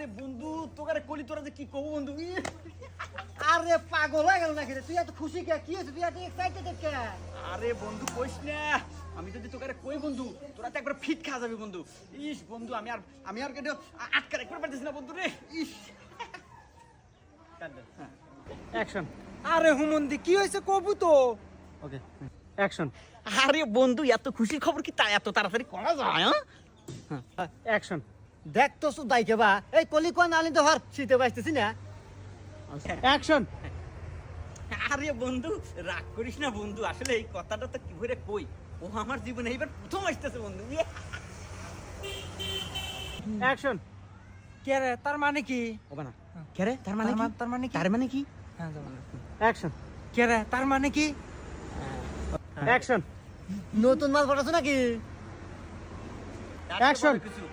আরে বন্ধু তোকারে কলি তোরা যে কি কব বন্ধু আরে পাগল হয়ে গেল নাকি রে তুই এত খুশি কে কি হইছে তুই এত এক্সাইটেড কে আরে বন্ধু কইস না আমি যদি তোকারে কই বন্ধু তোরা তো একবার ফিট খা যাবি বন্ধু ইস বন্ধু আমি আর কেন আটকা রাখতে পারতেছি না বন্ধু রে ইস অ্যাকশন। আরে হুমন্দি কি হয়েছে কবু তো। ওকে অ্যাকশন। আরে বন্ধু এত খুশির খবর কি তা এত তাড়াতাড়ি করা যায় হ্যাঁ অ্যাকশন। দেখ তো সুদাই কেবা এই কলি কোন আনি তো হর শীতে বাঁচতেছি না অ্যাকশন। আরে বন্ধু রাগ করিস না বন্ধু আসলে এই কথাটা তো কি করে কই ও আমার জীবনে এইবার প্রথম আসতেছে বন্ধু অ্যাকশন। কে রে তার মানে কি হবে না কে রে তার মানে কি তার মানে কি তার মানে কি অ্যাকশন। কে রে তার মানে কি অ্যাকশন। নতুন মাল পড়াছো নাকি Action. কিছু